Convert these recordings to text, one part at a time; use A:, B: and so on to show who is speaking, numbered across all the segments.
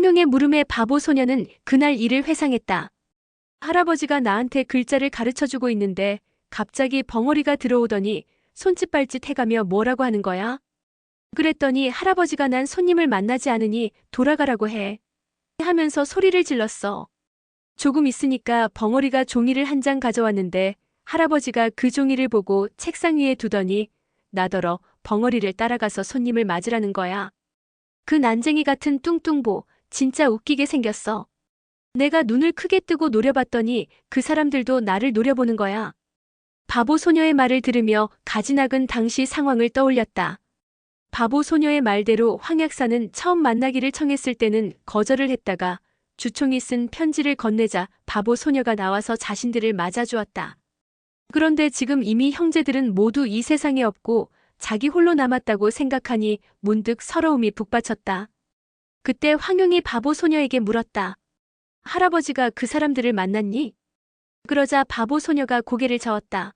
A: 황용의 물음에 바보 소녀는 그날 일을 회상했다. 할아버지가 나한테 글자를 가르쳐주고 있는데 갑자기 벙어리가 들어오더니 손짓발짓 해가며 뭐라고 하는 거야? 그랬더니 할아버지가 난 손님을 만나지 않으니 돌아가라고 해. 하면서 소리를 질렀어. 조금 있으니까 벙어리가 종이를 한 장 가져왔는데 할아버지가 그 종이를 보고 책상 위에 두더니 나더러 벙어리를 따라가서 손님을 맞으라는 거야. 그 난쟁이 같은 뚱뚱보 진짜 웃기게 생겼어. 내가 눈을 크게 뜨고 노려봤더니 그 사람들도 나를 노려보는 거야. 바보 소녀의 말을 들으며 가지낙은 당시 상황을 떠올렸다. 바보 소녀의 말대로 황 약사는 처음 만나기를 청했을 때는 거절을 했다가 주총이 쓴 편지를 건네자 바보 소녀가 나와서 자신들을 맞아주었다. 그런데 지금 이미 형제들은 모두 이 세상에 없고 자기 홀로 남았다고 생각하니 문득 서러움이 북받쳤다. 그때 황용이 바보 소녀에게 물었다. 할아버지가 그 사람들을 만났니? 그러자 바보 소녀가 고개를 저었다.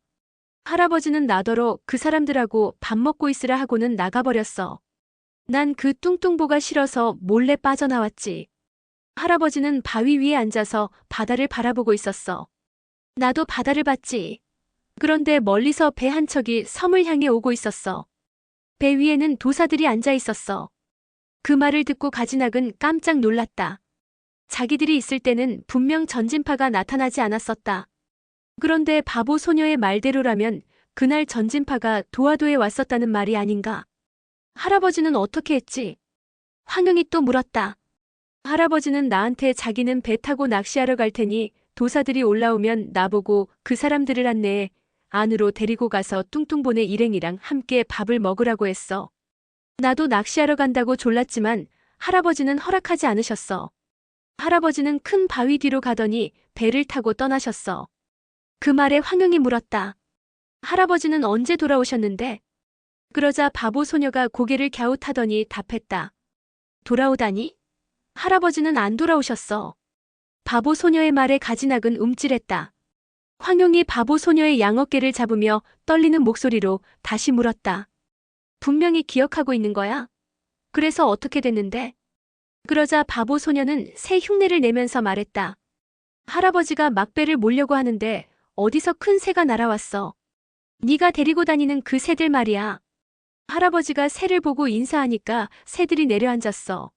A: 할아버지는 나더러 그 사람들하고 밥 먹고 있으라 하고는 나가버렸어. 난 그 뚱뚱보가 싫어서 몰래 빠져나왔지. 할아버지는 바위 위에 앉아서 바다를 바라보고 있었어. 나도 바다를 봤지. 그런데 멀리서 배 한 척이 섬을 향해 오고 있었어. 배 위에는 도사들이 앉아 있었어. 그 말을 듣고 가지낙은 깜짝 놀랐다. 자기들이 있을 때는 분명 전진파가 나타나지 않았었다. 그런데 바보 소녀의 말대로라면 그날 전진파가 도화도에 왔었다는 말이 아닌가. 할아버지는 어떻게 했지? 황용이 또 물었다. 할아버지는 나한테 자기는 배 타고 낚시하러 갈 테니 도사들이 올라오면 나보고 그 사람들을 안내해 안으로 데리고 가서 뚱뚱보네 일행이랑 함께 밥을 먹으라고 했어. 나도 낚시하러 간다고 졸랐지만 할아버지는 허락하지 않으셨어. 할아버지는 큰 바위 뒤로 가더니 배를 타고 떠나셨어. 그 말에 황용이 물었다. 할아버지는 언제 돌아오셨는데? 그러자 바보 소녀가 고개를 갸웃하더니 답했다. 돌아오다니? 할아버지는 안 돌아오셨어. 바보 소녀의 말에 가지낙은 움찔했다. 황용이 바보 소녀의 양어깨를 잡으며 떨리는 목소리로 다시 물었다. 분명히 기억하고 있는 거야? 그래서 어떻게 됐는데? 그러자 바보 소녀는 새 흉내를 내면서 말했다. 할아버지가 막배를 몰려고 하는데 어디서 큰 새가 날아왔어. 네가 데리고 다니는 그 새들 말이야. 할아버지가 새를 보고 인사하니까 새들이 내려앉았어.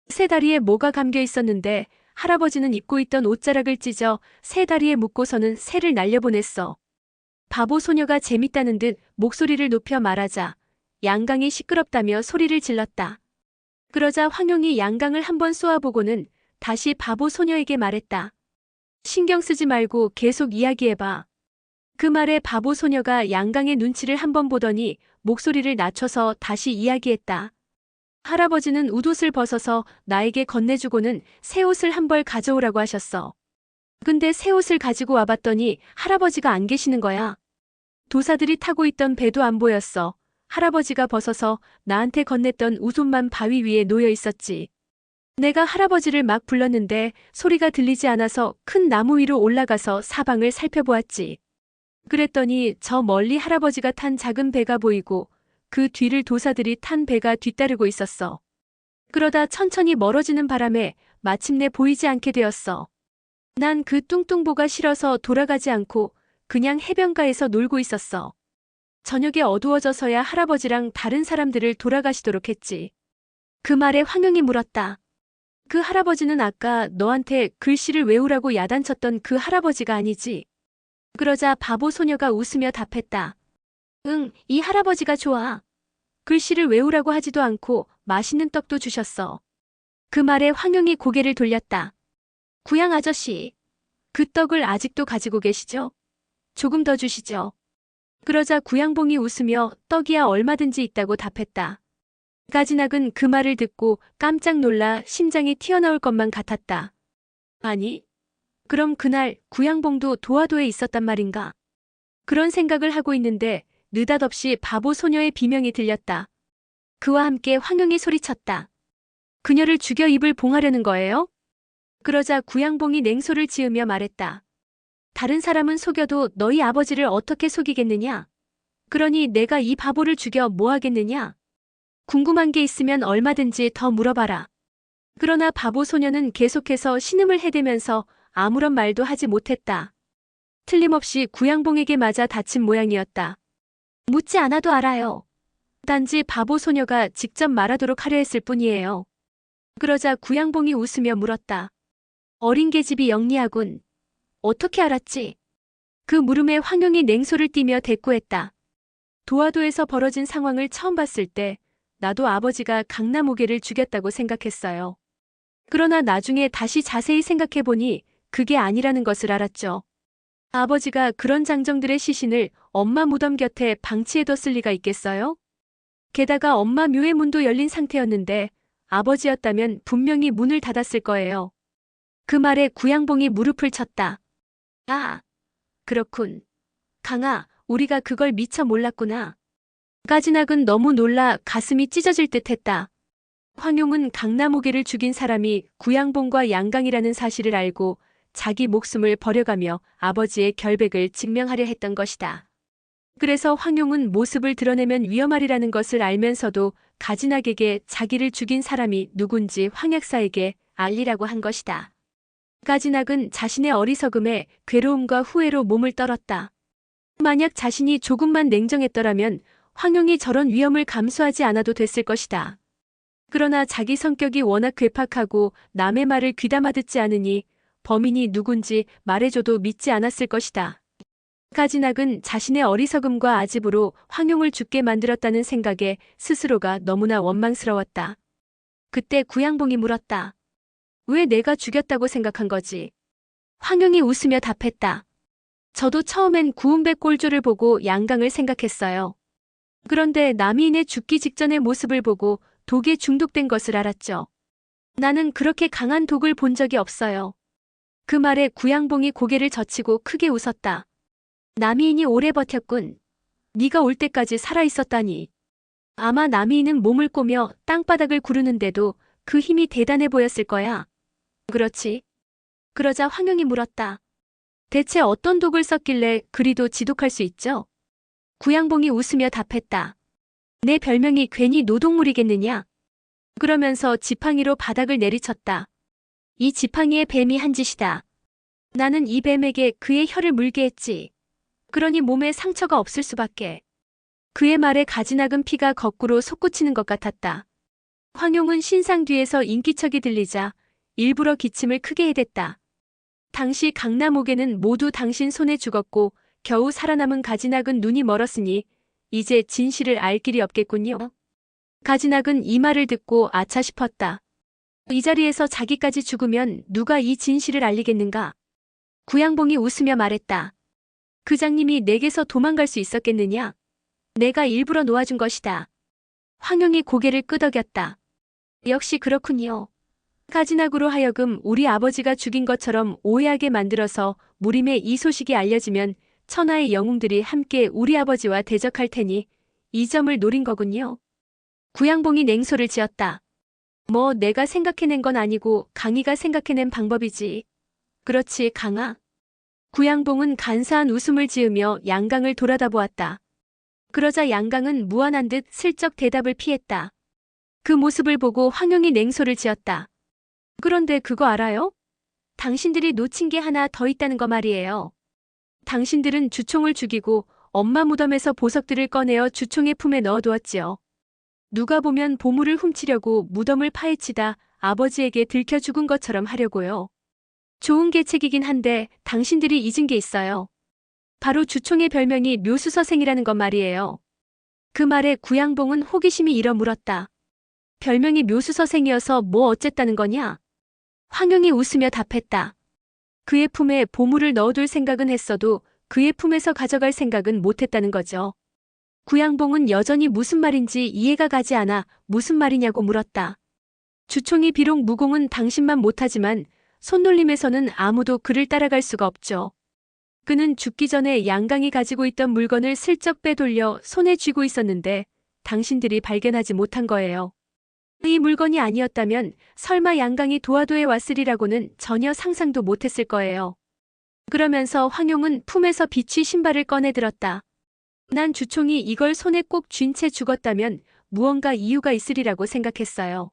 A: 새 다리에 뭐가 감겨 있었는데 할아버지는 입고 있던 옷자락을 찢어 새 다리에 묶고서는 새를 날려보냈어. 바보 소녀가 재밌다는 듯 목소리를 높여 말하자 양강이 시끄럽다며 소리를 질렀다. 그러자 황용이 양강을 한번 쏘아보고는 다시 바보 소녀에게 말했다. 신경 쓰지 말고 계속 이야기해봐. 그 말에 바보 소녀가 양강의 눈치를 한번 보더니 목소리를 낮춰서 다시 이야기했다. 할아버지는 웃옷을 벗어서 나에게 건네주고는 새 옷을 한 벌 가져오라고 하셨어. 근데 새 옷을 가지고 와봤더니 할아버지가 안 계시는 거야. 도사들이 타고 있던 배도 안 보였어. 할아버지가 벗어서 나한테 건넸던 웃옷만 바위 위에 놓여 있었지. 내가 할아버지를 막 불렀는데 소리가 들리지 않아서 큰 나무 위로 올라가서 사방을 살펴보았지. 그랬더니 저 멀리 할아버지가 탄 작은 배가 보이고 그 뒤를 도사들이 탄 배가 뒤따르고 있었어. 그러다 천천히 멀어지는 바람에 마침내 보이지 않게 되었어. 난 그 뚱뚱보가 싫어서 돌아가지 않고 그냥 해변가에서 놀고 있었어. 저녁에 어두워져서야 할아버지랑 다른 사람들을 돌아가시도록 했지. 그 말에 황용이 물었다. 그 할아버지는 아까 너한테 글씨를 외우라고 야단쳤던 그 할아버지가 아니지? 그러자 바보 소녀가 웃으며 답했다. 응, 이 할아버지가 좋아. 글씨를 외우라고 하지도 않고 맛있는 떡도 주셨어. 그 말에 황용이 고개를 돌렸다. 구양 아저씨, 그 떡을 아직도 가지고 계시죠? 조금 더 주시죠. 그러자 구양봉이 웃으며 떡이야 얼마든지 있다고 답했다. 가지낙은 그 말을 듣고 깜짝 놀라 심장이 튀어나올 것만 같았다. 아니, 그럼 그날 구양봉도 도화도에 있었단 말인가? 그런 생각을 하고 있는데 느닷없이 바보 소녀의 비명이 들렸다. 그와 함께 황용이 소리쳤다. 그녀를 죽여 입을 봉하려는 거예요? 그러자 구양봉이 냉소를 지으며 말했다. 다른 사람은 속여도 너희 아버지를 어떻게 속이겠느냐? 그러니 내가 이 바보를 죽여 뭐 하겠느냐? 궁금한 게 있으면 얼마든지 더 물어봐라. 그러나 바보 소녀는 계속해서 신음을 해대면서 아무런 말도 하지 못했다. 틀림없이 구양봉에게 맞아 다친 모양이었다. 묻지 않아도 알아요. 단지 바보 소녀가 직접 말하도록 하려 했을 뿐이에요. 그러자 구양봉이 웃으며 물었다. 어린 계집이 영리하군. 어떻게 알았지? 그 물음에 황용이 냉소를 띠며 대꾸했다. 도화도에서 벌어진 상황을 처음 봤을 때 나도 아버지가 강남오개를 죽였다고 생각했어요. 그러나 나중에 다시 자세히 생각해보니 그게 아니라는 것을 알았죠. 아버지가 그런 장정들의 시신을 엄마 무덤 곁에 방치해뒀을 리가 있겠어요? 게다가 엄마 묘의 문도 열린 상태였는데 아버지였다면 분명히 문을 닫았을 거예요. 그 말에 구양봉이 무릎을 쳤다. 아, 그렇군. 강아, 우리가 그걸 미처 몰랐구나. 까지낙은 너무 놀라 가슴이 찢어질 듯 했다. 황용은 강남오개를 죽인 사람이 구양봉과 양강이라는 사실을 알고 자기 목숨을 버려가며 아버지의 결백을 증명하려 했던 것이다. 그래서 황용은 모습을 드러내면 위험하리라는 것을 알면서도 가진학에게 자기를 죽인 사람이 누군지 황약사에게 알리라고 한 것이다. 가진학은 자신의 어리석음에 괴로움과 후회로 몸을 떨었다. 만약 자신이 조금만 냉정했더라면 황용이 저런 위험을 감수하지 않아도 됐을 것이다. 그러나 자기 성격이 워낙 괴팍하고 남의 말을 귀담아 듣지 않으니 범인이 누군지 말해줘도 믿지 않았을 것이다. 가진학은 자신의 어리석음과 아집으로 황용을 죽게 만들었다는 생각에 스스로가 너무나 원망스러웠다. 그때 구양봉이 물었다. 왜 내가 죽였다고 생각한 거지? 황용이 웃으며 답했다. 저도 처음엔 구은배 꼴조를 보고 양강을 생각했어요. 그런데 남이인의 죽기 직전의 모습을 보고 독에 중독된 것을 알았죠. 나는 그렇게 강한 독을 본 적이 없어요. 그 말에 구양봉이 고개를 젖히고 크게 웃었다. 남이인이 오래 버텼군. 네가 올 때까지 살아있었다니. 아마 남이인은 몸을 꼬며 땅바닥을 구르는데도 그 힘이 대단해 보였을 거야. 그렇지. 그러자 황용이 물었다. 대체 어떤 독을 썼길래 그리도 지독할 수 있죠? 구양봉이 웃으며 답했다. 내 별명이 괜히 노동물이겠느냐? 그러면서 지팡이로 바닥을 내리쳤다. 이 지팡이의 뱀이 한 짓이다. 나는 이 뱀에게 그의 혀를 물게 했지. 그러니 몸에 상처가 없을 수밖에. 그의 말에 가지낙은 피가 거꾸로 솟구치는 것 같았다. 황용은 신상 뒤에서 인기척이 들리자 일부러 기침을 크게 해댔다. 당시 강남오개는 모두 당신 손에 죽었고 겨우 살아남은 가지낙은 눈이 멀었으니 이제 진실을 알 길이 없겠군요. 가지낙은 이 말을 듣고 아차 싶었다. 이 자리에서 자기까지 죽으면 누가 이 진실을 알리겠는가? 구양봉이 웃으며 말했다. 그 장님이 내게서 도망갈 수 있었겠느냐? 내가 일부러 놓아준 것이다. 황용이 고개를 끄덕였다. 역시 그렇군요. 가진학으로 하여금 우리 아버지가 죽인 것처럼 오해하게 만들어서 무림에 이 소식이 알려지면 천하의 영웅들이 함께 우리 아버지와 대적할 테니 이 점을 노린 거군요. 구양봉이 냉소를 지었다. 뭐 내가 생각해낸 건 아니고 강희가 생각해낸 방법이지. 그렇지, 강아. 구양봉은 간사한 웃음을 지으며 양강을 돌아다보았다. 그러자 양강은 무안한 듯 슬쩍 대답을 피했다. 그 모습을 보고 황용이 냉소를 지었다. 그런데 그거 알아요? 당신들이 놓친 게 하나 더 있다는 거 말이에요. 당신들은 주총을 죽이고 엄마 무덤에서 보석들을 꺼내어 주총의 품에 넣어두었지요. 누가 보면 보물을 훔치려고 무덤을 파헤치다 아버지에게 들켜 죽은 것처럼 하려고요. 좋은 계책이긴 한데 당신들이 잊은 게 있어요. 바로 주총의 별명이 묘수서생이라는 것 말이에요. 그 말에 구양봉은 호기심이 일어 물었다. 별명이 묘수서생이어서 뭐 어쨌다는 거냐? 황용이 웃으며 답했다. 그의 품에 보물을 넣어둘 생각은 했어도 그의 품에서 가져갈 생각은 못했다는 거죠. 구양봉은 여전히 무슨 말인지 이해가 가지 않아 무슨 말이냐고 물었다. 주총이 비록 무공은 당신만 못하지만 손놀림에서는 아무도 그를 따라갈 수가 없죠. 그는 죽기 전에 양강이 가지고 있던 물건을 슬쩍 빼돌려 손에 쥐고 있었는데 당신들이 발견하지 못한 거예요. 이 물건이 아니었다면 설마 양강이 도화도에 왔으리라고는 전혀 상상도 못했을 거예요. 그러면서 황용은 품에서 비취 신발을 꺼내 들었다. 난 주총이 이걸 손에 꼭 쥔 채 죽었다면 무언가 이유가 있으리라고 생각했어요.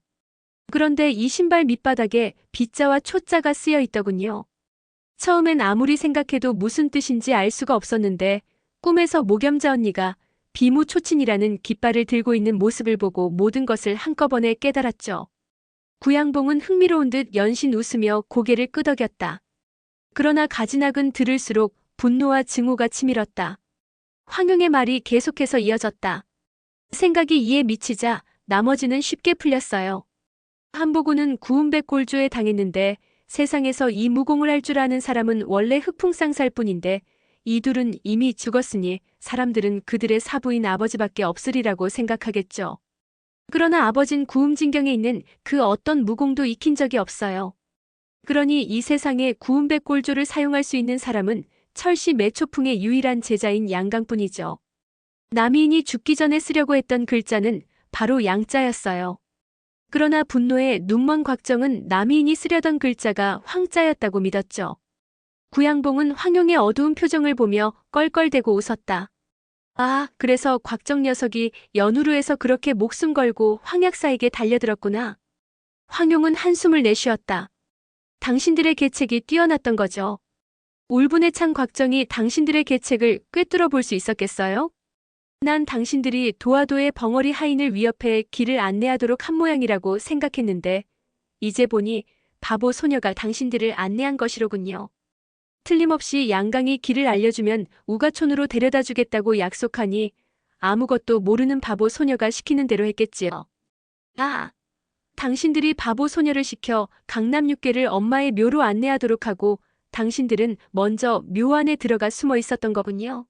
A: 그런데 이 신발 밑바닥에 빗자와 초자가 쓰여 있더군요. 처음엔 아무리 생각해도 무슨 뜻인지 알 수가 없었는데 꿈에서 모겸자 언니가 비무초친이라는 깃발을 들고 있는 모습을 보고 모든 것을 한꺼번에 깨달았죠. 구양봉은 흥미로운 듯 연신 웃으며 고개를 끄덕였다. 그러나 가지낙은 들을수록 분노와 증오가 치밀었다. 황용의 말이 계속해서 이어졌다. 생각이 이에 미치자 나머지는 쉽게 풀렸어요. 한보구는 구은백골조에 당했는데 세상에서 이 무공을 할 줄 아는 사람은 원래 흑풍상사일 뿐인데 이 둘은 이미 죽었으니 사람들은 그들의 사부인 아버지밖에 없으리라고 생각하겠죠. 그러나 아버진 구음진경에 있는 그 어떤 무공도 익힌 적이 없어요. 그러니 이 세상에 구은백골조를 사용할 수 있는 사람은 철시 매초풍의 유일한 제자인 양강뿐이죠. 남이인이 죽기 전에 쓰려고 했던 글자는 바로 양자였어요. 그러나 분노에 눈먼 곽정은 남이인이 쓰려던 글자가 황자였다고 믿었죠. 구양봉은 황용의 어두운 표정을 보며 껄껄대고 웃었다. 아, 그래서 곽정 녀석이 연우루에서 그렇게 목숨 걸고 황약사에게 달려들었구나. 황용은 한숨을 내쉬었다. 당신들의 계책이 뛰어났던 거죠. 울분에 찬 곽정이 당신들의 계책을 꿰뚫어 볼 수 있었겠어요? 난 당신들이 도화도의 벙어리 하인을 위협해 길을 안내하도록 한 모양이라고 생각했는데 이제 보니 바보 소녀가 당신들을 안내한 것이로군요. 틀림없이 양강이 길을 알려주면 우가촌으로 데려다 주겠다고 약속하니 아무것도 모르는 바보 소녀가 시키는 대로 했겠지요. 아, 당신들이 바보 소녀를 시켜 강남육계를 엄마의 묘로 안내하도록 하고 당신들은 먼저 묘 안에 들어가 숨어 있었던 거군요.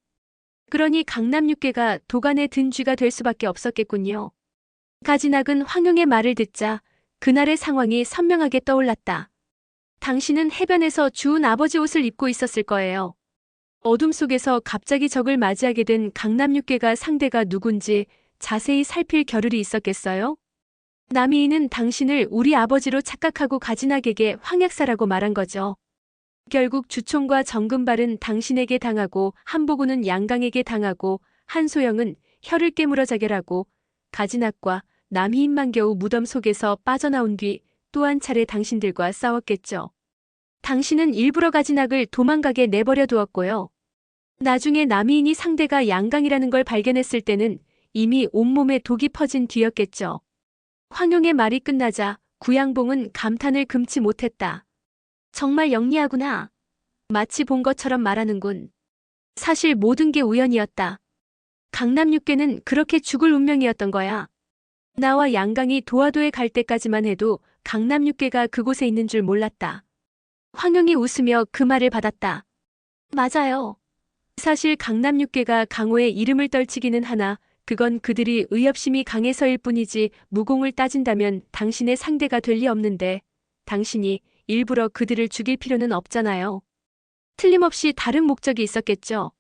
A: 그러니 강남육계가 도간에 든 쥐가 될 수밖에 없었겠군요. 가지낙은 황용의 말을 듣자 그날의 상황이 선명하게 떠올랐다. 당신은 해변에서 주운 아버지 옷을 입고 있었을 거예요. 어둠 속에서 갑자기 적을 맞이하게 된 강남육계가 상대가 누군지 자세히 살필 겨를이 있었겠어요? 남이인은 당신을 우리 아버지로 착각하고 가지낙에게 황약사라고 말한 거죠. 결국 주총과 정금발은 당신에게 당하고 한보구는 양강에게 당하고 한소영은 혀를 깨물어 자결하고 가지낙과 남희인만 겨우 무덤 속에서 빠져나온 뒤 또 한 차례 당신들과 싸웠겠죠. 당신은 일부러 가지낙을 도망가게 내버려 두었고요. 나중에 남희인이 상대가 양강이라는 걸 발견했을 때는 이미 온몸에 독이 퍼진 뒤였겠죠. 황용의 말이 끝나자 구양봉은 감탄을 금치 못했다. 정말 영리하구나. 마치 본 것처럼 말하는군. 사실 모든 게 우연이었다. 강남육계는 그렇게 죽을 운명이었던 거야. 나와 양강이 도화도에 갈 때까지만 해도 강남육계가 그곳에 있는 줄 몰랐다. 황용이 웃으며 그 말을 받았다. 맞아요. 사실 강남육계가 강호의 이름을 떨치기는 하나 그건 그들이 의협심이 강해서일 뿐이지 무공을 따진다면 당신의 상대가 될 리 없는데 당신이 일부러 그들을 죽일 필요는 없잖아요. 틀림없이 다른 목적이 있었겠죠.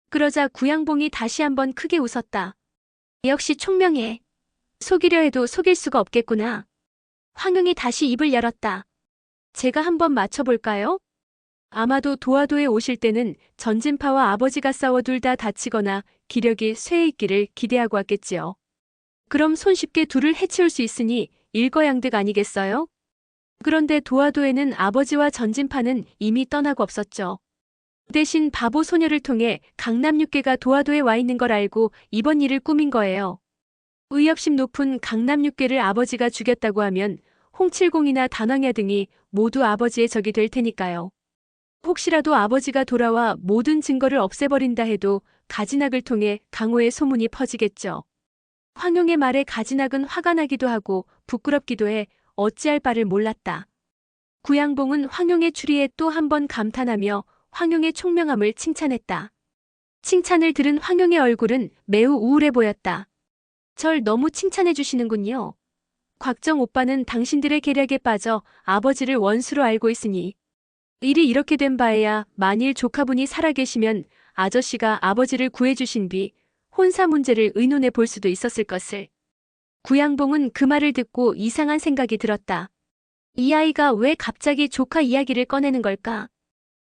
A: 그러자 구양봉이 다시 한번 크게 웃었다. 역시 총명해. 속이려 해도 속일 수가 없겠구나. 황용이 다시 입을 열었다. 제가 한번 맞춰볼까요? 아마도 도화도에 오실 때는 전진파와 아버지가 싸워 둘 다 다치거나 기력이 쇠해 있기를 기대하고 왔겠지요. 그럼 손쉽게 둘을 해치울 수 있으니 일거양득 아니겠어요? 그런데 도화도에는 아버지와 전진파는 이미 떠나고 없었죠. 대신 바보 소녀를 통해 강남육계가 도화도에 와 있는 걸 알고 이번 일을 꾸민 거예요. 의협심 높은 강남육계를 아버지가 죽였다고 하면 홍칠공이나 단왕야 등이 모두 아버지의 적이 될 테니까요. 혹시라도 아버지가 돌아와 모든 증거를 없애버린다 해도 가지낙을 통해 강호의 소문이 퍼지겠죠. 황용의 말에 가지낙은 화가 나기도 하고 부끄럽기도 해 어찌할 바를 몰랐다. 구양봉은 황용의 추리에 또 한 번 감탄하며 황용의 총명함을 칭찬했다. 칭찬을 들은 황용의 얼굴은 매우 우울해 보였다. 절 너무 칭찬해 주시는군요. 곽정 오빠는 당신들의 계략에 빠져 아버지를 원수로 알고 있으니 일이 이렇게 된 바에야 만일 조카분이 살아계시면 아저씨가 아버지를 구해주신 뒤 혼사 문제를 의논해 볼 수도 있었을 것을. 구양봉은 그 말을 듣고 이상한 생각이 들었다. 이 아이가 왜 갑자기 조카 이야기를 꺼내는 걸까?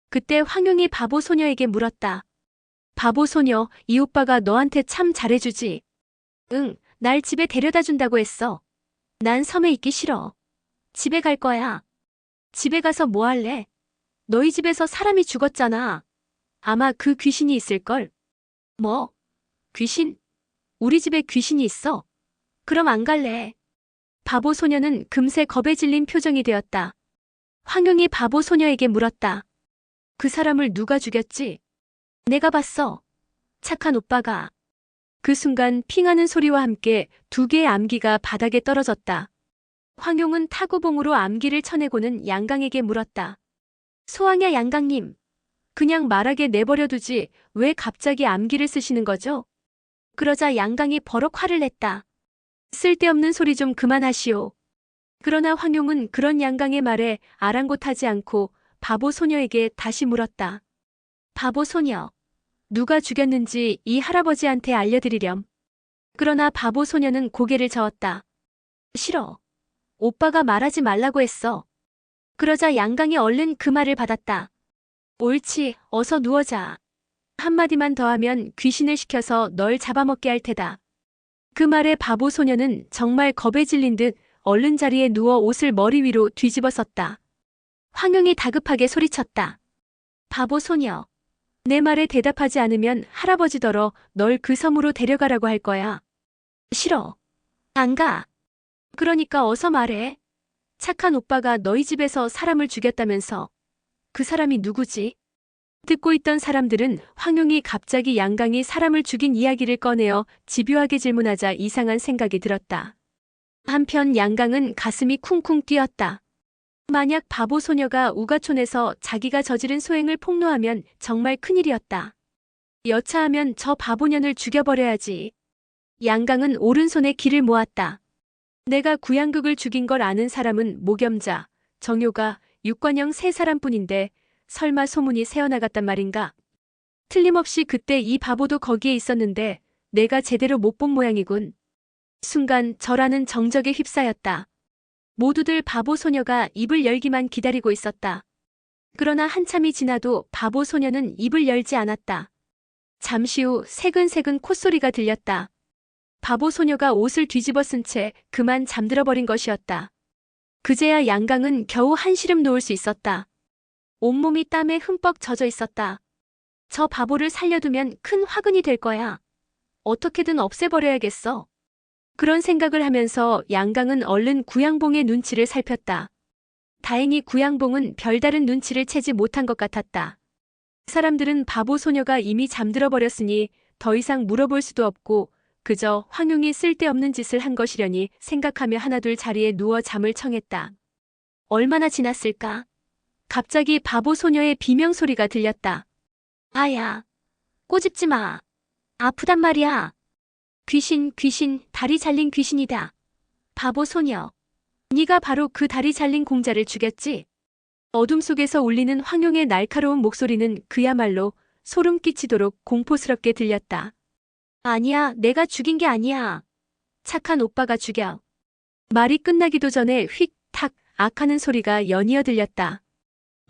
A: 그때 황용이 바보 소녀에게 물었다. 바보 소녀, 이 오빠가 너한테 참 잘해주지. 응, 날 집에 데려다 준다고 했어. 난 섬에 있기 싫어. 집에 갈 거야. 집에 가서 뭐 할래? 너희 집에서 사람이 죽었잖아. 아마 그 귀신이 있을걸? 뭐? 귀신? 우리 집에 귀신이 있어? 그럼 안 갈래. 바보 소녀는 금세 겁에 질린 표정이 되었다. 황용이 바보 소녀에게 물었다. 그 사람을 누가 죽였지? 내가 봤어. 착한 오빠가. 그 순간 핑하는 소리와 함께 두 개의 암기가 바닥에 떨어졌다. 황용은 타구봉으로 암기를 쳐내고는 양강에게 물었다. 소왕야 양강님. 그냥 말하게 내버려두지 왜 갑자기 암기를 쓰시는 거죠? 그러자 양강이 버럭 화를 냈다. 쓸데없는 소리 좀 그만하시오. 그러나 황용은 그런 양강의 말에 아랑곳하지 않고 바보 소녀에게 다시 물었다. 바보 소녀. 누가 죽였는지 이 할아버지한테 알려드리렴. 그러나 바보 소녀는 고개를 저었다. 싫어. 오빠가 말하지 말라고 했어. 그러자 양강이 얼른 그 말을 받았다. 옳지, 어서 누워자. 한마디만 더 하면 귀신을 시켜서 널 잡아먹게 할 테다. 그 말에 바보 소녀는 정말 겁에 질린 듯 얼른 자리에 누워 옷을 머리 위로 뒤집어 썼다. 황용이 다급하게 소리쳤다. 바보 소녀. 내 말에 대답하지 않으면 할아버지더러 널 그 섬으로 데려가라고 할 거야. 싫어. 안 가. 그러니까 어서 말해. 착한 오빠가 너희 집에서 사람을 죽였다면서. 그 사람이 누구지? 듣고 있던 사람들은 황용이 갑자기 양강이 사람을 죽인 이야기를 꺼내어 집요하게 질문하자 이상한 생각이 들었다. 한편 양강은 가슴이 쿵쿵 뛰었다. 만약 바보 소녀가 우가촌에서 자기가 저지른 소행을 폭로하면 정말 큰일이었다. 여차하면 저 바보년을 죽여버려야지. 양강은 오른손에 기를 모았다. 내가 구양극을 죽인 걸 아는 사람은 모겸자, 정효가, 육관영 세 사람뿐인데 설마 소문이 새어나갔단 말인가? 틀림없이 그때 이 바보도 거기에 있었는데 내가 제대로 못 본 모양이군. 순간 절하는 정적에 휩싸였다. 모두들 바보 소녀가 입을 열기만 기다리고 있었다. 그러나 한참이 지나도 바보 소녀는 입을 열지 않았다. 잠시 후 새근새근 콧소리가 들렸다. 바보 소녀가 옷을 뒤집어 쓴 채 그만 잠들어 버린 것이었다. 그제야 양강은 겨우 한시름 놓을 수 있었다. 온몸이 땀에 흠뻑 젖어 있었다. 저 바보를 살려두면 큰 화근이 될 거야. 어떻게든 없애버려야겠어. 그런 생각을 하면서 양강은 얼른 구양봉의 눈치를 살폈다. 다행히 구양봉은 별다른 눈치를 채지 못한 것 같았다. 사람들은 바보 소녀가 이미 잠들어 버렸으니 더 이상 물어볼 수도 없고 그저 황용이 쓸데없는 짓을 한 것이려니 생각하며 하나둘 자리에 누워 잠을 청했다. 얼마나 지났을까? 갑자기 바보 소녀의 비명소리가 들렸다. 아야, 꼬집지 마. 아프단 말이야. 귀신, 귀신, 다리 잘린 귀신이다. 바보 소녀. 네가 바로 그 다리 잘린 공자를 죽였지? 어둠 속에서 울리는 황용의 날카로운 목소리는 그야말로 소름 끼치도록 공포스럽게 들렸다. 아니야, 내가 죽인 게 아니야. 착한 오빠가 죽여. 말이 끝나기도 전에 휙, 탁, 악하는 소리가 연이어 들렸다.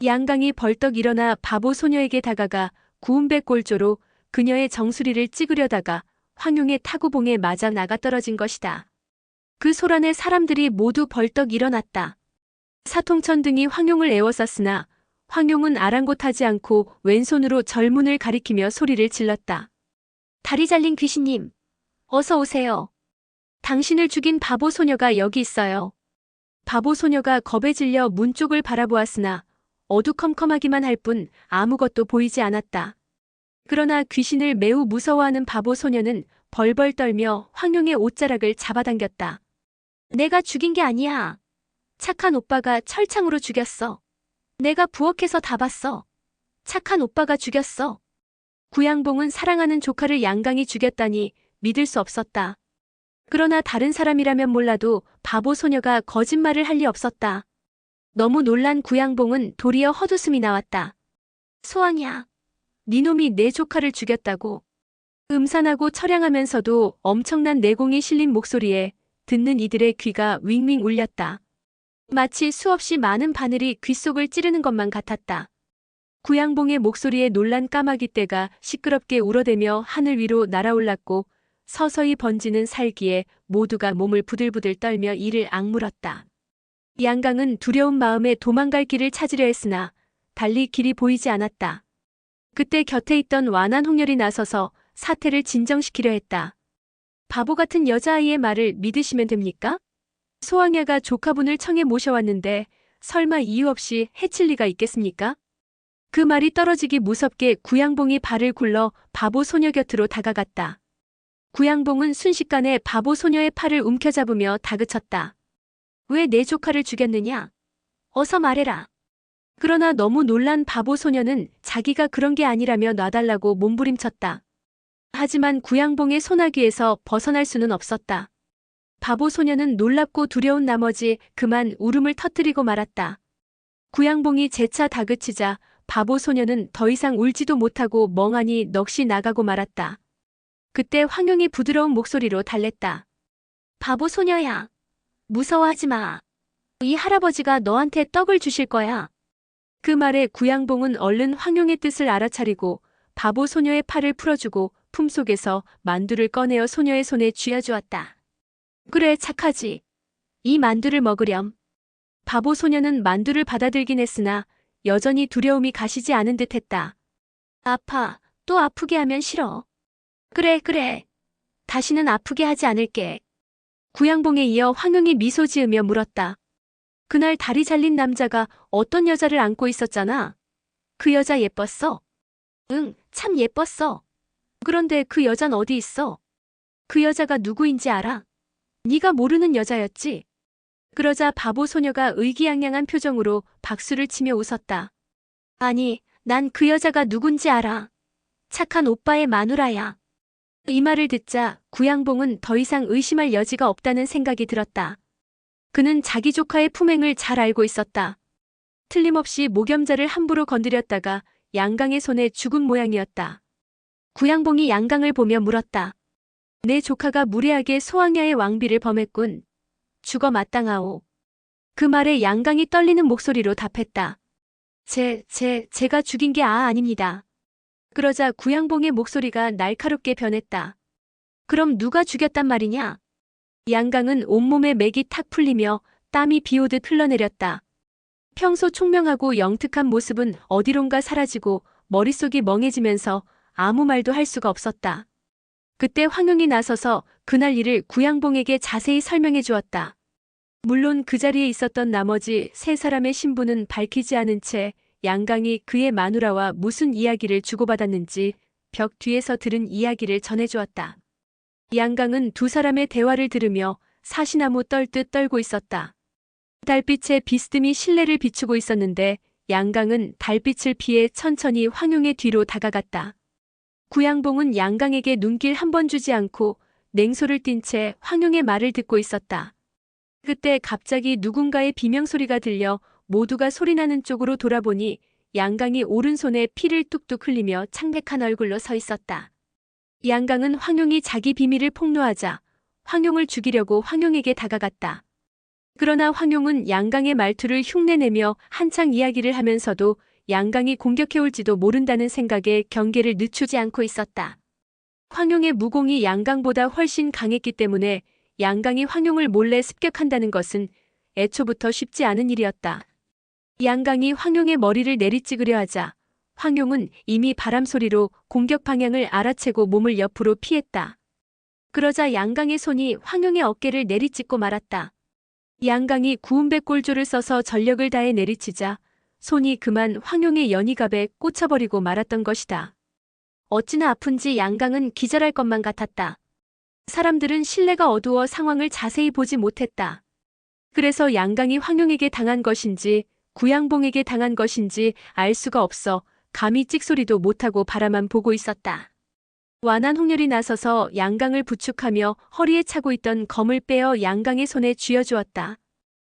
A: 양강이 벌떡 일어나 바보 소녀에게 다가가 구운 배 꼴조로 그녀의 정수리를 찌그려다가 황용의 타구봉에 맞아 나가 떨어진 것이다. 그 소란에 사람들이 모두 벌떡 일어났다. 사통천 등이 황용을 에워쌌으나 황용은 아랑곳하지 않고 왼손으로 절문을 가리키며 소리를 질렀다. 다리 잘린 귀신님, 어서 오세요. 당신을 죽인 바보 소녀가 여기 있어요. 바보 소녀가 겁에 질려 문 쪽을 바라보았으나 어두컴컴하기만 할 뿐 아무것도 보이지 않았다. 그러나 귀신을 매우 무서워하는 바보 소녀는 벌벌 떨며 황용의 옷자락을 잡아당겼다. 내가 죽인 게 아니야. 착한 오빠가 철창으로 죽였어. 내가 부엌에서 다 봤어. 착한 오빠가 죽였어. 구양봉은 사랑하는 조카를 양강이 죽였다니 믿을 수 없었다. 그러나 다른 사람이라면 몰라도 바보 소녀가 거짓말을 할 리 없었다. 너무 놀란 구양봉은 도리어 헛웃음이 나왔다. 소왕야, 니놈이 내 조카를 죽였다고. 음산하고 처량하면서도 엄청난 내공이 실린 목소리에 듣는 이들의 귀가 윙윙 울렸다. 마치 수없이 많은 바늘이 귓속을 찌르는 것만 같았다. 구양봉의 목소리에 놀란 까마귀 떼가 시끄럽게 울어대며 하늘 위로 날아올랐고 서서히 번지는 살기에 모두가 몸을 부들부들 떨며 이를 악물었다. 양강은 두려운 마음에 도망갈 길을 찾으려 했으나 달리 길이 보이지 않았다. 그때 곁에 있던 완한 홍렬이 나서서 사태를 진정시키려 했다. 바보 같은 여자아이의 말을 믿으시면 됩니까? 소왕야가 조카분을 청에 모셔왔는데 설마 이유 없이 해칠 리가 있겠습니까? 그 말이 떨어지기 무섭게 구양봉이 발을 굴러 바보 소녀 곁으로 다가갔다. 구양봉은 순식간에 바보 소녀의 팔을 움켜잡으며 다그쳤다. 왜 내 조카를 죽였느냐? 어서 말해라. 그러나 너무 놀란 바보 소녀는 자기가 그런 게 아니라며 놔달라고 몸부림쳤다. 하지만 구양봉의 소나귀에서 벗어날 수는 없었다. 바보 소녀는 놀랍고 두려운 나머지 그만 울음을 터뜨리고 말았다. 구양봉이 재차 다그치자 바보 소녀는 더 이상 울지도 못하고 멍하니 넋이 나가고 말았다. 그때 황용이 부드러운 목소리로 달랬다. 바보 소녀야. 무서워하지 마. 이 할아버지가 너한테 떡을 주실 거야. 그 말에 구양봉은 얼른 황용의 뜻을 알아차리고 바보 소녀의 팔을 풀어주고 품속에서 만두를 꺼내어 소녀의 손에 쥐어주었다. 그래, 착하지. 이 만두를 먹으렴. 바보 소녀는 만두를 받아들긴 했으나 여전히 두려움이 가시지 않은 듯했다. 아파. 또 아프게 하면 싫어. 그래. 다시는 아프게 하지 않을게. 구양봉에 이어 황용이 미소 지으며 물었다. 그날 다리 잘린 남자가 어떤 여자를 안고 있었잖아. 그 여자 예뻤어? 응, 참 예뻤어. 그런데 그 여잔 어디 있어? 그 여자가 누구인지 알아? 네가 모르는 여자였지? 그러자 바보 소녀가 의기양양한 표정으로 박수를 치며 웃었다. 아니, 난 그 여자가 누군지 알아. 착한 오빠의 마누라야. 이 말을 듣자 구양봉은 더 이상 의심할 여지가 없다는 생각이 들었다. 그는 자기 조카의 품행을 잘 알고 있었다. 틀림없이 목염자를 함부로 건드렸다가 양강의 손에 죽은 모양이었다. 구양봉이 양강을 보며 물었다. 내 조카가 무례하게 소왕야의 왕비를 범했군. 죽어 마땅하오. 그 말에 양강이 떨리는 목소리로 답했다. 제가 죽인 게 아닙니다. 그러자 구양봉의 목소리가 날카롭게 변했다. 그럼 누가 죽였단 말이냐? 양강은 온몸에 맥이 탁 풀리며 땀이 비오듯 흘러내렸다. 평소 총명하고 영특한 모습은 어디론가 사라지고 머릿속이 멍해지면서 아무 말도 할 수가 없었다. 그때 황용이 나서서 그날 일을 구양봉에게 자세히 설명해 주었다. 물론 그 자리에 있었던 나머지 세 사람의 신분은 밝히지 않은 채 양강이 그의 마누라와 무슨 이야기를 주고받았는지 벽 뒤에서 들은 이야기를 전해주었다. 양강은 두 사람의 대화를 들으며 사시나무 떨듯 떨고 있었다. 달빛에 비스듬히 실내를 비추고 있었는데 양강은 달빛을 피해 천천히 황용의 뒤로 다가갔다. 구양봉은 양강에게 눈길 한 번 주지 않고 냉소를 띤 채 황용의 말을 듣고 있었다. 그때 갑자기 누군가의 비명소리가 들려 모두가 소리나는 쪽으로 돌아보니 양강이 오른손에 피를 뚝뚝 흘리며 창백한 얼굴로 서 있었다. 양강은 황용이 자기 비밀을 폭로하자 황용을 죽이려고 황용에게 다가갔다. 그러나 황용은 양강의 말투를 흉내내며 한창 이야기를 하면서도 양강이 공격해올지도 모른다는 생각에 경계를 늦추지 않고 있었다. 황용의 무공이 양강보다 훨씬 강했기 때문에 양강이 황용을 몰래 습격한다는 것은 애초부터 쉽지 않은 일이었다. 양강이 황용의 머리를 내리찍으려 하자 황용은 이미 바람소리로 공격 방향을 알아채고 몸을 옆으로 피했다. 그러자 양강의 손이 황용의 어깨를 내리찍고 말았다. 양강이 구운백골조를 써서 전력을 다해 내리치자 손이 그만 황용의 연희갑에 꽂혀버리고 말았던 것이다. 어찌나 아픈지 양강은 기절할 것만 같았다. 사람들은 실내가 어두워 상황을 자세히 보지 못했다. 그래서 양강이 황용에게 당한 것인지 구양봉에게 당한 것인지 알 수가 없어 감히 찍소리도 못하고 바라만 보고 있었다. 완한 홍렬이 나서서 양강을 부축하며 허리에 차고 있던 검을 빼어 양강의 손에 쥐어주었다.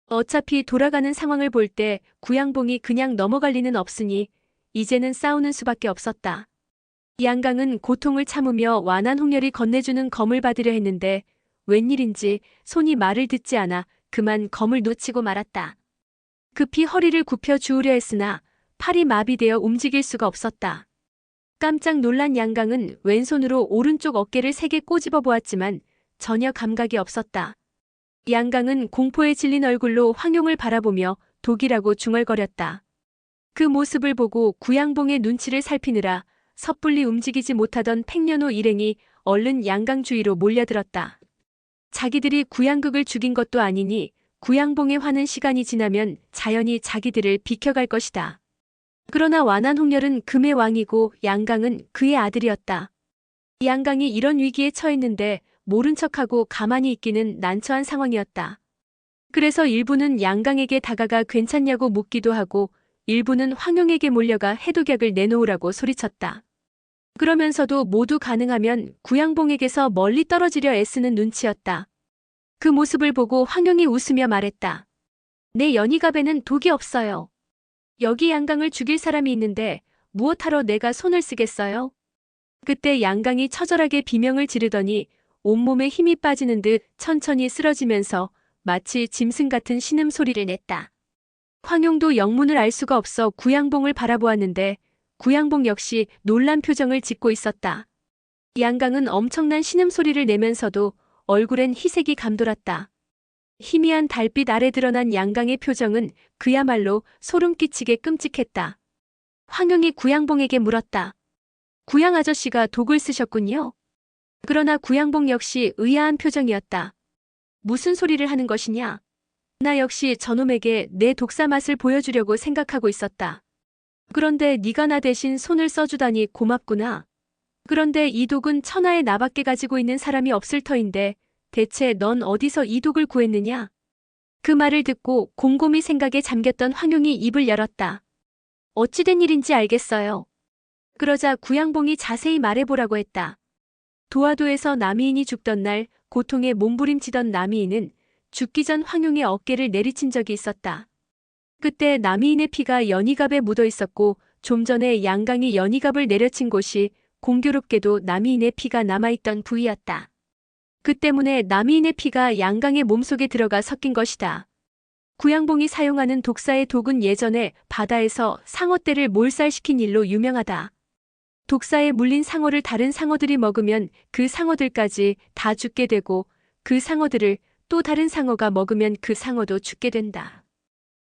A: 어차피 돌아가는 상황을 볼 때 구양봉이 그냥 넘어갈 리는 없으니 이제는 싸우는 수밖에 없었다. 양강은 고통을 참으며 완한 홍렬이 건네주는 검을 받으려 했는데 웬일인지 손이 말을 듣지 않아 그만 검을 놓치고 말았다. 급히 허리를 굽혀 주우려 했으나 팔이 마비되어 움직일 수가 없었다. 깜짝 놀란 양강은 왼손으로 오른쪽 어깨를 세게 꼬집어 보았지만 전혀 감각이 없었다. 양강은 공포에 질린 얼굴로 황용을 바라보며 독이라고 중얼거렸다. 그 모습을 보고 구양봉의 눈치를 살피느라 섣불리 움직이지 못하던 팽년호 일행이 얼른 양강 주위로 몰려들었다. 자기들이 구양극을 죽인 것도 아니니 구양봉의 화는 시간이 지나면 자연히 자기들을 비켜갈 것이다. 그러나 완한홍렬은 금의 왕이고 양강은 그의 아들이었다. 양강이 이런 위기에 처했는데 모른 척하고 가만히 있기는 난처한 상황이었다. 그래서 일부는 양강에게 다가가 괜찮냐고 묻기도 하고 일부는 황용에게 몰려가 해독약을 내놓으라고 소리쳤다. 그러면서도 모두 가능하면 구양봉에게서 멀리 떨어지려 애쓰는 눈치였다. 그 모습을 보고 황용이 웃으며 말했다. 내 연희갑에는 독이 없어요. 여기 양강을 죽일 사람이 있는데 무엇하러 내가 손을 쓰겠어요? 그때 양강이 처절하게 비명을 지르더니 온몸에 힘이 빠지는 듯 천천히 쓰러지면서 마치 짐승 같은 신음소리를 냈다. 황용도 영문을 알 수가 없어 구양봉을 바라보았는데 구양봉 역시 놀란 표정을 짓고 있었다. 양강은 엄청난 신음소리를 내면서도 얼굴엔 희색이 감돌았다. 희미한 달빛 아래 드러난 양강의 표정은 그야말로 소름 끼치게 끔찍했다. 황용이 구양봉에게 물었다. 구양 아저씨가 독을 쓰셨군요. 그러나 구양봉 역시 의아한 표정이었다. 무슨 소리를 하는 것이냐? 나 역시 저놈에게 내 독사 맛을 보여주려고 생각하고 있었다. 그런데 네가 나 대신 손을 써주다니 고맙구나. 그런데 이 독은 천하에 나밖에 가지고 있는 사람이 없을 터인데 대체 넌 어디서 이 독을 구했느냐? 그 말을 듣고 곰곰이 생각에 잠겼던 황용이 입을 열었다. 어찌된 일인지 알겠어요. 그러자 구양봉이 자세히 말해보라고 했다. 도화도에서 남이인이 죽던 날 고통에 몸부림치던 남이인은 죽기 전 황용의 어깨를 내리친 적이 있었다. 그때 남이인의 피가 연희갑에 묻어 있었고 좀 전에 양강이 연희갑을 내려친 곳이 공교롭게도 남이인의 피가 남아있던 부위였다. 그 때문에 남이인의 피가 양강의 몸속에 들어가 섞인 것이다. 구양봉이 사용하는 독사의 독은 예전에 바다에서 상어떼를 몰살시킨 일로 유명하다. 독사에 물린 상어를 다른 상어들이 먹으면 그 상어들까지 다 죽게 되고 그 상어들을 또 다른 상어가 먹으면 그 상어도 죽게 된다.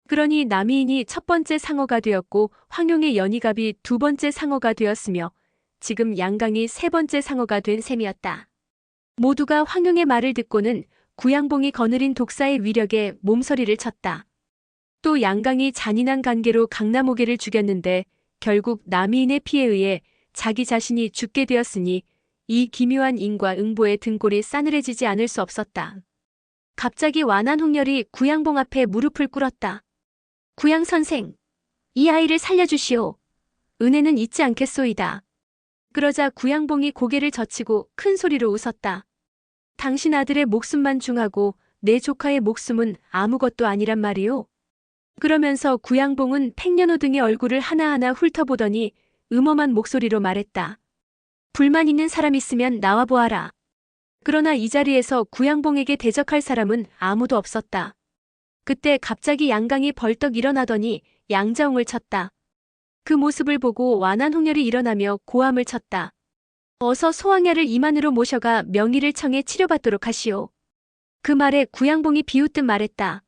A: 그러니 남이인이 첫 번째 상어가 되었고 황용의 연희갑이 두 번째 상어가 되었으며 지금 양강이 세 번째 상어가 된 셈이었다. 모두가 황용의 말을 듣고는 구양봉이 거느린 독사의 위력에 몸서리를 쳤다. 또 양강이 잔인한 관계로 강남오개를 죽였는데 결국 남이인의 피에 의해 자기 자신이 죽게 되었으니 이 기묘한 인과 응보의 등골이 싸늘해지지 않을 수 없었다. 갑자기 완한홍렬이 구양봉 앞에 무릎을 꿇었다. 구양 선생, 이 아이를 살려주시오. 은혜는 잊지 않겠소이다. 그러자 구양봉이 고개를 젖히고 큰 소리로 웃었다. 당신 아들의 목숨만 중하고 내 조카의 목숨은 아무것도 아니란 말이오. 그러면서 구양봉은 팽년호 등의 얼굴을 하나하나 훑어보더니 음험한 목소리로 말했다. 불만 있는 사람 있으면 나와보아라. 그러나 이 자리에서 구양봉에게 대적할 사람은 아무도 없었다. 그때 갑자기 양강이 벌떡 일어나더니 양자홍을 쳤다. 그 모습을 보고 완한홍렬이 일어나며 고함을 쳤다. 어서 소왕야를 임안으로 모셔가 명의를 청해 치료받도록 하시오. 그 말에 구양봉이 비웃듯 말했다.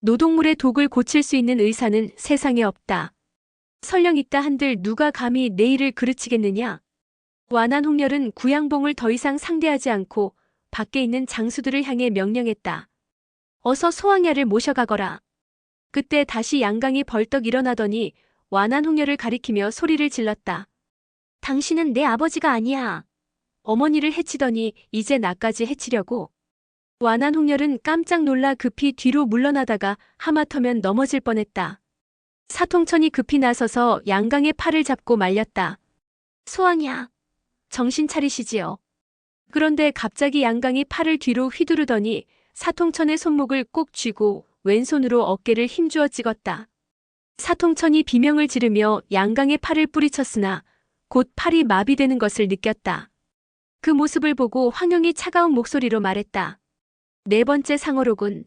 A: 노동물의 독을 고칠 수 있는 의사는 세상에 없다. 설령 있다 한들 누가 감히 내 일을 그르치겠느냐. 완한홍렬은 구양봉을 더 이상 상대하지 않고 밖에 있는 장수들을 향해 명령했다. 어서 소왕야를 모셔가거라. 그때 다시 양강이 벌떡 일어나더니 완한홍렬을 가리키며 소리를 질렀다. 당신은 내 아버지가 아니야. 어머니를 해치더니 이제 나까지 해치려고. 완한홍렬은 깜짝 놀라 급히 뒤로 물러나다가 하마터면 넘어질 뻔했다. 사통천이 급히 나서서 양강의 팔을 잡고 말렸다. 소왕야, 정신 차리시지요. 그런데 갑자기 양강이 팔을 뒤로 휘두르더니 사통천의 손목을 꼭 쥐고 왼손으로 어깨를 힘주어 찍었다. 사통천이 비명을 지르며 양강의 팔을 뿌리쳤으나 곧 팔이 마비되는 것을 느꼈다. 그 모습을 보고 황용이 차가운 목소리로 말했다. 네 번째 상어로군.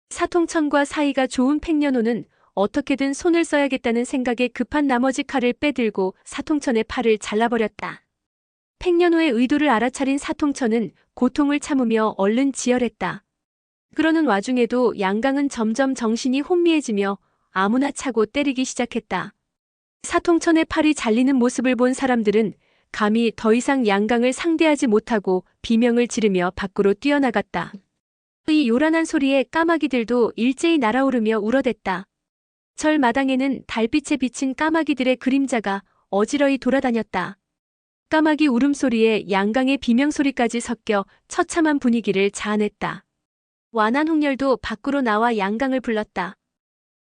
A: 사통천과 사이가 좋은 팽년호는 어떻게든 손을 써야겠다는 생각에 급한 나머지 칼을 빼들고 사통천의 팔을 잘라버렸다. 팽년호의 의도를 알아차린 사통천은 고통을 참으며 얼른 지혈했다. 그러는 와중에도 양강은 점점 정신이 혼미해지며 아무나 차고 때리기 시작했다. 사통천의 팔이 잘리는 모습을 본 사람들은 감히 더 이상 양강을 상대하지 못하고 비명을 지르며 밖으로 뛰어나갔다. 이 요란한 소리에 까마귀들도 일제히 날아오르며 울어댔다. 절 마당에는 달빛에 비친 까마귀들의 그림자가 어지러이 돌아다녔다. 까마귀 울음소리에 양강의 비명소리까지 섞여 처참한 분위기를 자아냈다. 완한홍렬도 밖으로 나와 양강을 불렀다.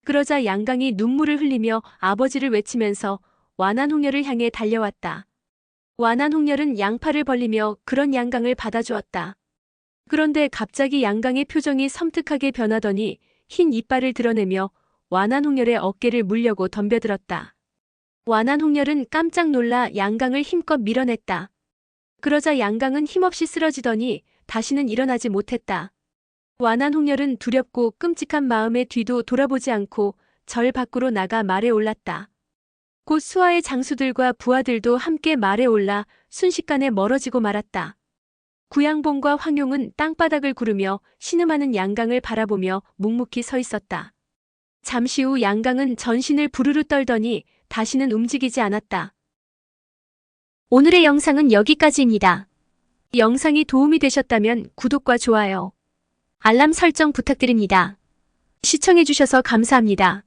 A: 그러자 양강이 눈물을 흘리며 아버지를 외치면서 완한홍렬을 향해 달려왔다. 완한홍렬은 양팔을 벌리며 그런 양강을 받아주었다. 그런데 갑자기 양강의 표정이 섬뜩하게 변하더니 흰 이빨을 드러내며 완한홍렬의 어깨를 물려고 덤벼들었다. 완한홍렬은 깜짝 놀라 양강을 힘껏 밀어냈다. 그러자 양강은 힘없이 쓰러지더니 다시는 일어나지 못했다. 완한홍렬은 두렵고 끔찍한 마음에 뒤도 돌아보지 않고 절 밖으로 나가 말에 올랐다. 곧 수하의 장수들과 부하들도 함께 말에 올라 순식간에 멀어지고 말았다. 구양봉과 황용은 땅바닥을 구르며 신음하는 양강을 바라보며 묵묵히 서 있었다. 잠시 후 양강은 전신을 부르르 떨더니 다시는 움직이지 않았다. 오늘의 영상은 여기까지입니다. 영상이 도움이 되셨다면 구독과 좋아요, 알람 설정 부탁드립니다. 시청해주셔서 감사합니다.